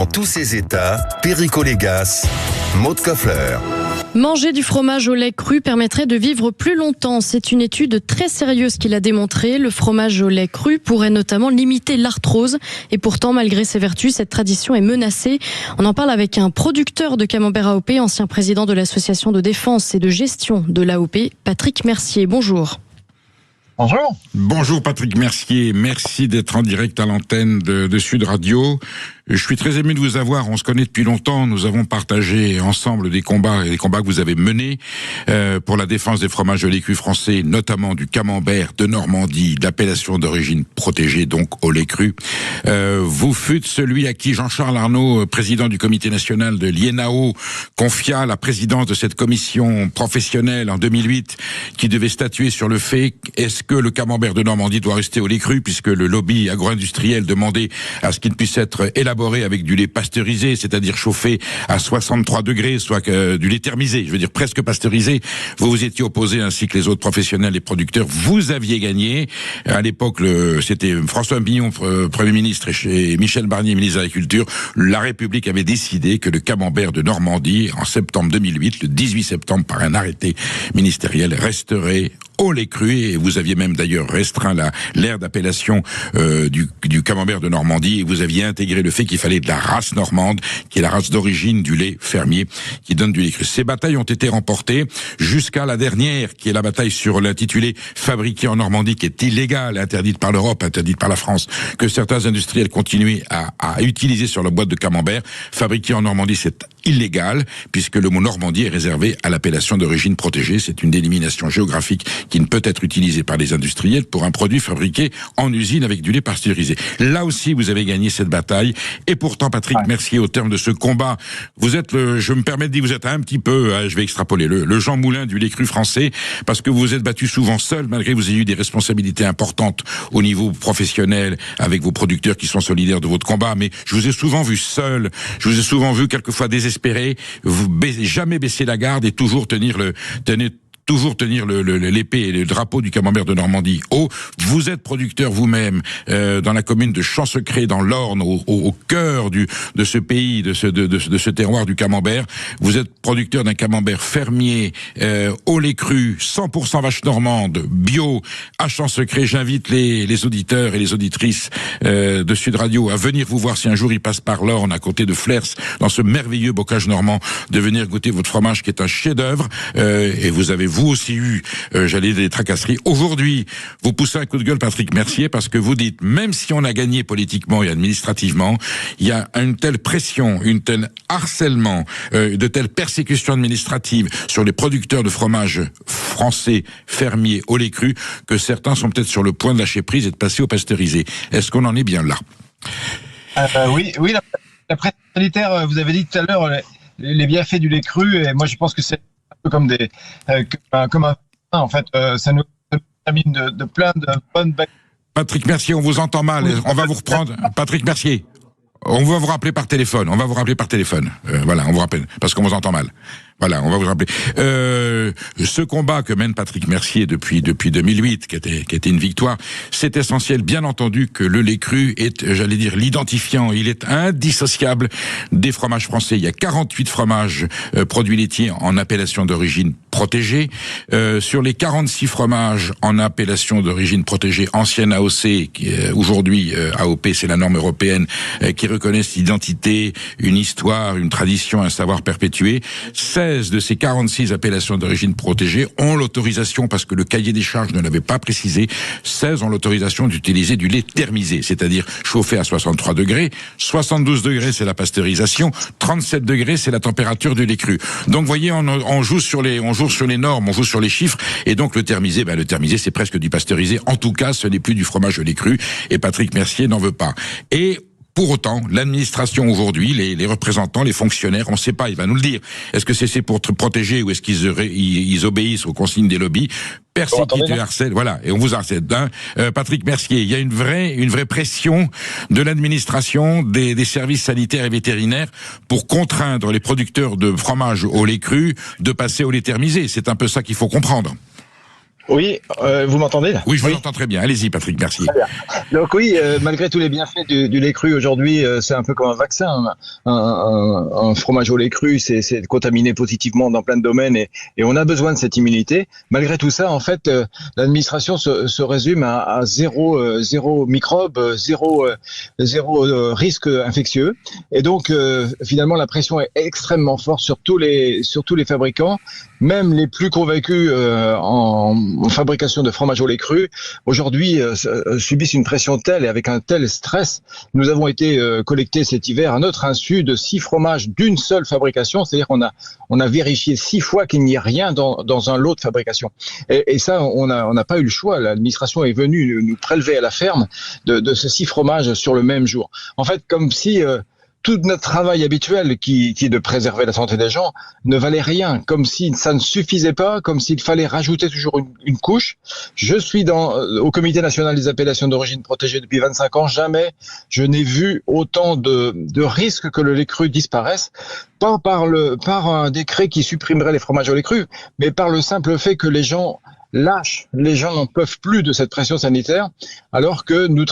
En tous ses états, Perico Légas, Maud Koffler. Manger du fromage au lait cru permettrait de vivre plus longtemps. C'est une étude très sérieuse qui l'a démontré. Le fromage au lait cru pourrait notamment limiter l'arthrose. Et pourtant, malgré ses vertus, cette tradition est menacée. On en parle avec un producteur de camembert AOP, ancien président de l'association de défense et de gestion de l'AOP, Patrick Mercier. Bonjour. Bonjour. Bonjour Patrick Mercier, merci d'être en direct à l'antenne de Sud Radio. Je suis très ému de vous avoir, on se connaît depuis longtemps, nous avons partagé ensemble des combats que vous avez menés pour la défense des fromages de lait cru français, notamment du camembert de Normandie, d'appellation d'origine protégée, donc au lait cru. Vous fûtes celui à qui Jean-Charles Arnaud, président du comité national de l'INAO, confia la présidence de cette commission professionnelle en 2008 qui devait statuer sur le fait est-ce que le camembert de Normandie doit rester au lait cru, puisque le lobby agro-industriel demandait à ce qu'il puisse être élaboré avec du lait pasteurisé, c'est-à-dire chauffé à 63 degrés, soit du lait thermisé, je veux dire presque pasteurisé. Vous vous étiez opposé ainsi que les autres professionnels et producteurs. Vous aviez gagné. À l'époque, c'était François Pignon, Premier ministre, et Michel Barnier, ministre de l'Agriculture. La République avait décidé que le camembert de Normandie, en septembre 2008, le 18 septembre, par un arrêté ministériel, resterait au lait cru, et vous aviez même d'ailleurs restreint l'aire d'appellation du camembert de Normandie, et vous aviez intégré le fait qu'il fallait de la race normande, qui est la race d'origine du lait fermier, qui donne du lait cru. Ces batailles ont été remportées jusqu'à la dernière, qui est la bataille sur l'intitulé fabriqué en Normandie, qui est illégale, interdite par l'Europe, interdite par la France, que certains industriels continuaient à utiliser sur la boîte de camembert. Fabriqué en Normandie, c'est illégal, puisque le mot Normandie est réservé à l'appellation d'origine protégée. C'est une dénomination géographique qui ne peut être utilisée par les industriels pour un produit fabriqué en usine avec du lait pasteurisé. Là aussi, vous avez gagné cette bataille. Et pourtant, Patrick Mercier, au terme de ce combat, vous êtes je me permets de dire, vous êtes un petit peu, je vais extrapoler, le Jean Moulin du lait cru français, parce que vous vous êtes battu souvent seul, malgré que vous ayez eu des responsabilités importantes au niveau professionnel, avec vos producteurs qui sont solidaires de votre combat. Mais je vous ai souvent vu seul, je vous ai souvent vu quelquefois désespéré, jamais baisser la garde et toujours tenir l'épée et le drapeau du camembert de Normandie haut. Vous êtes producteur vous-même dans la commune de Champ-Secret, dans l'Orne, au cœur de ce pays, de ce terroir du camembert. Vous êtes producteur d'un camembert fermier au lait cru, 100% vache normande, bio, à Champ-Secret. J'invite les auditeurs et les auditrices de Sud Radio à venir vous voir si un jour ils passent par l'Orne, à côté de Flers, dans ce merveilleux bocage normand, de venir goûter votre fromage qui est un chef-d'œuvre. Et vous avez vous aussi eu, des tracasseries. Aujourd'hui, vous poussez un coup de gueule, Patrick Mercier, parce que vous dites, même si on a gagné politiquement et administrativement, il y a une telle pression, une telle harcèlement, de telles persécutions administratives sur les producteurs de fromage français, fermiers, au lait cru, que certains sont peut-être sur le point de lâcher prise et de passer au pasteurisé. Est-ce qu'on en est bien là? Oui, la presse sanitaire, vous avez dit tout à l'heure, les bienfaits du lait cru, et moi je pense que c'est un peu comme un en fait, ça nous termine de plein de bonnes bactéries. Patrick Mercier, on vous entend mal. On va vous reprendre. Patrick Mercier, on va vous rappeler par téléphone. Voilà, on vous rappelle, parce qu'on vous entend mal. Voilà, on va vous rappeler. Ce combat que mène Patrick Mercier depuis 2008, qui était une victoire, c'est essentiel, bien entendu, que le lait cru est, l'identifiant. Il est indissociable des fromages français. Il y a 48 fromages produits laitiers en appellation d'origine protégée. Sur les 46 fromages en appellation d'origine protégée, ancienne AOC, qui aujourd'hui AOP, c'est la norme européenne, qui reconnaissent l'identité, une histoire, une tradition, un savoir perpétué. 16 de ces 46 appellations d'origine protégée ont l'autorisation, parce que le cahier des charges ne l'avait pas précisé, 16 ont l'autorisation d'utiliser du lait thermisé, c'est-à-dire chauffé à 63 degrés, 72 degrés c'est la pasteurisation, 37 degrés c'est la température du lait cru. Donc vous voyez, on joue sur les normes, on joue sur les chiffres, et donc le thermisé c'est presque du pasteurisé. En tout cas, ce n'est plus du fromage de lait cru, et Patrick Mercier n'en veut pas. Et pour autant, l'administration aujourd'hui, les représentants, les fonctionnaires, on ne sait pas, il va nous le dire. Est-ce que c'est pour te protéger ou est-ce qu'ils obéissent aux consignes des lobbies? Personne qui te harcèle, voilà, et on vous harcèle. Patrick Mercier, il y a une vraie pression de l'administration, des services sanitaires et vétérinaires pour contraindre les producteurs de fromage au lait cru de passer au lait thermisé. C'est un peu ça qu'il faut comprendre. Oui, vous m'entendez là? Oui, je vous entends très bien. Allez-y, Patrick, merci. Très bien. Donc oui, malgré tous les bienfaits du lait cru aujourd'hui, c'est un peu comme un vaccin. Un fromage au lait cru, c'est contaminé positivement dans plein de domaines et on a besoin de cette immunité. Malgré tout ça, en fait, l'administration se résume à zéro microbe, zéro risque infectieux. Et donc, finalement, la pression est extrêmement forte sur tous les fabricants, même les plus convaincus en fabrication de fromage au lait cru, aujourd'hui subissent une pression telle et avec un tel stress. Nous avons été collectés cet hiver à notre insu de 6 fromages d'une seule fabrication, c'est-à-dire qu'on a vérifié 6 fois qu'il n'y ait rien dans un lot de fabrication. Et ça, on n'a pas eu le choix. L'administration est venue nous prélever à la ferme de ces 6 fromages sur le même jour. En fait, comme si tout notre travail habituel qui est de préserver la santé des gens ne valait rien, comme si ça ne suffisait pas, comme s'il fallait rajouter toujours une couche. Je suis au Comité national des appellations d'origine protégée depuis 25 ans. Jamais je n'ai vu autant de risques que le lait cru disparaisse. Pas par un décret qui supprimerait les fromages au lait cru, mais par le simple fait que les gens lâchent. Les gens n'en peuvent plus de cette pression sanitaire, alors que nous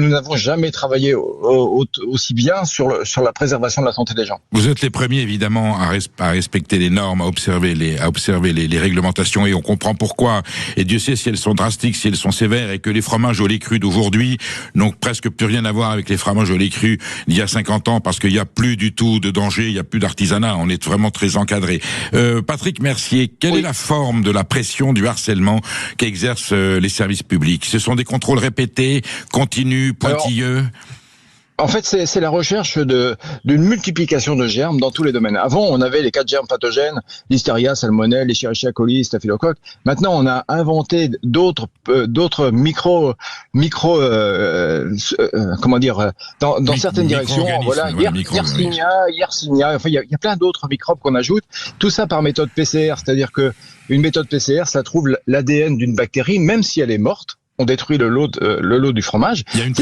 n'avons jamais travaillé aussi bien sur la préservation de la santé des gens. Vous êtes les premiers, évidemment, à respecter les normes, à observer les réglementations, et on comprend pourquoi. Et Dieu sait si elles sont drastiques, si elles sont sévères, et que les fromages au lait cru d'aujourd'hui n'ont presque plus rien à voir avec les fromages au lait cru d'il y a 50 ans, parce qu'il n'y a plus du tout de danger, il n'y a plus d'artisanat, on est vraiment très encadré. Patrick Mercier, quelle est la forme de la pression, du harcèlement qu'exercent les services publics? Ce sont des contrôles répétés, continus, pointilleux? En fait, c'est la recherche d'une multiplication de germes dans tous les domaines. Avant, on avait les 4 germes pathogènes, Listeria, Salmonelle, Escherichia coli, Staphylocoque. Maintenant, on a inventé d'autres comment dire, dans certaines directions. Voilà, Yersinia, enfin, il y a plein d'autres microbes qu'on ajoute. Tout ça par méthode PCR, c'est-à-dire que une méthode PCR, ça trouve l'ADN d'une bactérie, même si elle est morte. On détruit le lot du fromage. Il y a une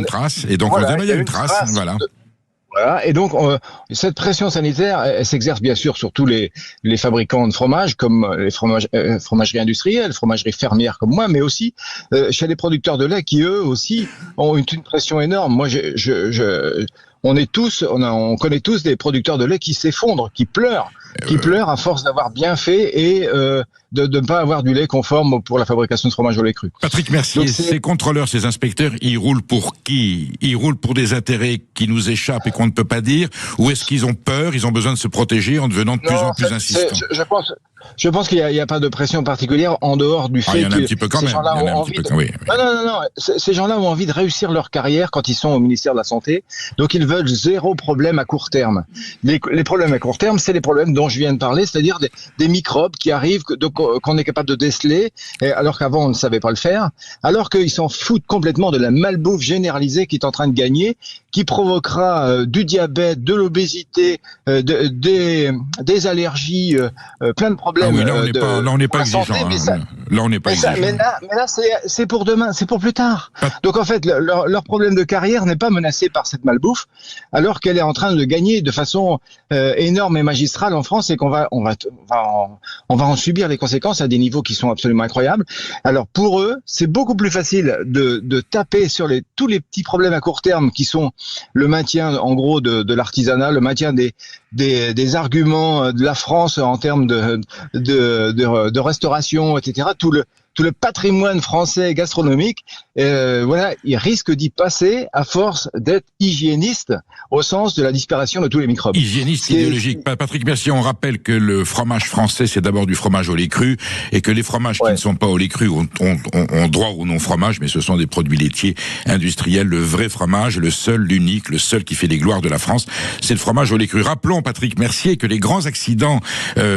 trace, et donc voilà, il y a une trace, voilà. Voilà, et donc cette pression sanitaire, elle s'exerce bien sûr sur tous les fabricants de fromage, comme les fromageries industrielles, fromageries fermières comme moi, mais aussi chez les producteurs de lait qui eux aussi ont une pression énorme. Moi, on connaît tous des producteurs de lait qui s'effondrent, qui pleurent à force d'avoir bien fait et de ne pas avoir du lait conforme pour la fabrication de fromage au lait cru. Patrick Mercier, ces contrôleurs, ces inspecteurs, ils roulent pour qui? Ils roulent pour des intérêts qui nous échappent et qu'on ne peut pas dire? Ou est-ce qu'ils ont peur, ils ont besoin de se protéger en devenant de plus en plus insistants? Je pense qu'il n'y a pas de pression particulière en dehors du fait que ces gens-là ont envie ces gens-là ont envie de réussir leur carrière quand ils sont au ministère de la Santé. Donc ils veulent zéro problème à court terme. Les problèmes à court terme, c'est les problèmes dont je viens de parler, c'est-à-dire des microbes qui arrivent, qu'on est capable de déceler, alors qu'avant on ne savait pas le faire, alors qu'ils s'en foutent complètement de la malbouffe généralisée qui est en train de gagner, qui provoquera du diabète, de l'obésité, des allergies, plein de problèmes. Ah oui, là on n'est pas exigeant. Là on n'est pas exigeant. Mais là c'est pour demain, c'est pour plus tard. Donc en fait leur problème de carrière n'est pas menacé par cette malbouffe, alors qu'elle est en train de gagner de façon énorme et magistrale en France, et qu'on va en subir les conséquences à des niveaux qui sont absolument incroyables. Alors pour eux, c'est beaucoup plus facile de taper sur tous les petits problèmes à court terme qui sont le maintien en gros de l'artisanat, le maintien des arguments de la France en termes de restauration, etc. Tout le patrimoine français gastronomique, voilà, il risque d'y passer à force d'être hygiéniste au sens de la disparition de tous les microbes. Hygiéniste idéologique. Patrick Mercier, on rappelle que le fromage français, c'est d'abord du fromage au lait cru, et que les fromages qui ne sont pas au lait cru ont droit au non-fromage, mais ce sont des produits laitiers industriels. Le vrai fromage, le seul, l'unique, le seul qui fait les gloires de la France, c'est le fromage au lait cru. Rappelons, Patrick Mercier, que les grands accidents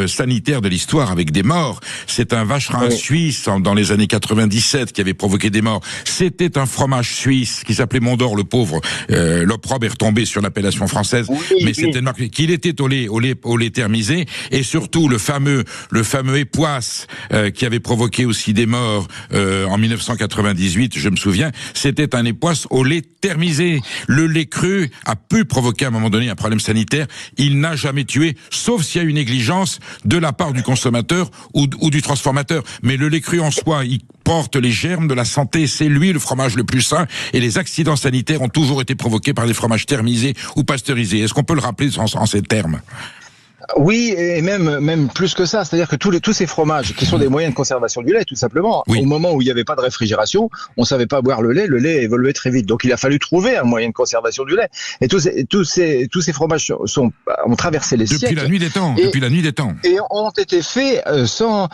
sanitaires de l'histoire avec des morts, c'est un vacherin suisse dans les années 97 qui avait provoqué des morts. C'était un fromage suisse qui s'appelait Mondor le pauvre. L'opprobre est retombé sur l'appellation française, mais c'était une marque qu'il était au lait thermisé, et surtout le fameux époisse qui avait provoqué aussi des morts en 1998, je me souviens, c'était un époisse au lait thermisé. Le lait cru a pu provoquer à un moment donné un problème sanitaire, il n'a jamais tué, sauf s'il y a une négligence de la part du consommateur ou du transformateur. Mais le lait cru en soi, il porte les germes de la santé, c'est lui le fromage le plus sain, et les accidents sanitaires ont toujours été provoqués par des fromages thermisés ou pasteurisés. Est-ce qu'on peut le rappeler en ces termes ? Oui, et même plus que ça, c'est-à-dire que tous ces fromages qui sont des moyens de conservation du lait, tout simplement, au moment où il n'y avait pas de réfrigération, on savait pas boire le lait évoluait très vite, donc il a fallu trouver un moyen de conservation du lait. Et tous ces fromages ont traversé les siècles. Depuis la nuit des temps. Et ont été faits sans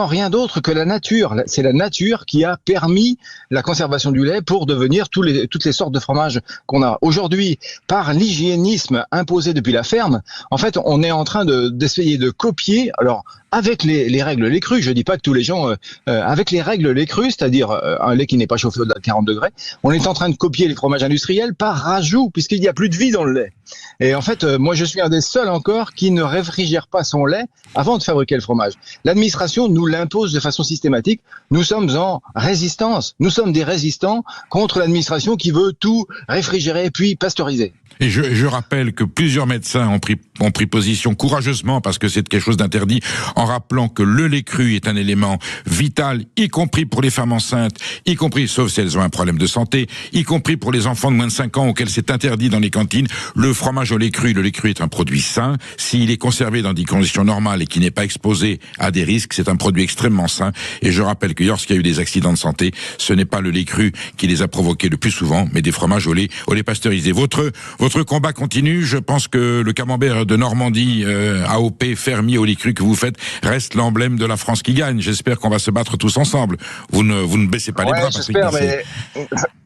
rien d'autre que la nature. C'est la nature qui a permis la conservation du lait pour devenir toutes les sortes de fromages qu'on a aujourd'hui. Par l'hygiénisme imposé depuis la ferme, en fait, on est en train d'essayer de copier, alors avec les règles lait cru, je dis pas que tous les gens, avec les règles lait cru, c'est-à-dire un lait qui n'est pas chauffé au-delà de 40 degrés, on est en train de copier les fromages industriels par rajout, puisqu'il n'y a plus de vie dans le lait. Et en fait, moi je suis un des seuls encore qui ne réfrigère pas son lait avant de fabriquer le fromage. L'administration nous l'impose de façon systématique. Nous sommes en résistance. Nous sommes des résistants contre l'administration qui veut tout réfrigérer puis pasteuriser. Et je rappelle que plusieurs médecins ont pris position courageusement, parce que c'est quelque chose d'interdit, en rappelant que le lait cru est un élément vital, y compris pour les femmes enceintes, y compris, sauf si elles ont un problème de santé, y compris pour les enfants de moins de 5 ans auxquels c'est interdit dans les cantines. Le fromage au lait cru, le lait cru est un produit sain. S'il est conservé dans des conditions normales et qui n'est pas exposé à des risques, c'est un produit extrêmement sain. Et je rappelle que lorsqu'il y a eu des accidents de santé, ce n'est pas le lait cru qui les a provoqués le plus souvent, mais des fromages au lait pasteurisé. Votre combat continue. Je pense que le camembert de Normandie, AOP, fermier au lait cru que vous faites, reste l'emblème de la France qui gagne. J'espère qu'on va se battre tous ensemble. Vous ne baissez pas les bras. J'espère, mais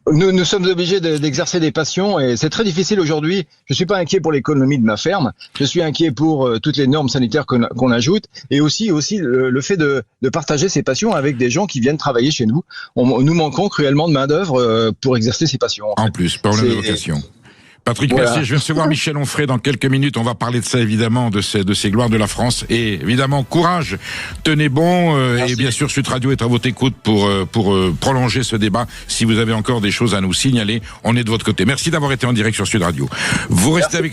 nous sommes obligés d'exercer des passions, et c'est très difficile aujourd'hui. Je suis pas inquiet pour l'économie de ma ferme. Je suis inquiet pour toutes les normes sanitaires qu'on ajoute, et aussi le fait de partager ces passions avec des gens qui viennent travailler chez nous. Nous manquons cruellement de main d'œuvre pour exercer ces passions. En plus, problème de vocation. Patrick Mercier, je vais recevoir Michel Onfray dans quelques minutes. On va parler de ça, évidemment, de ces gloires de la France. Et évidemment, courage, tenez bon. Et bien sûr, Sud Radio est à votre écoute pour prolonger ce débat. Si vous avez encore des choses à nous signaler, on est de votre côté. Merci d'avoir été en direct sur Sud Radio. Vous restez avec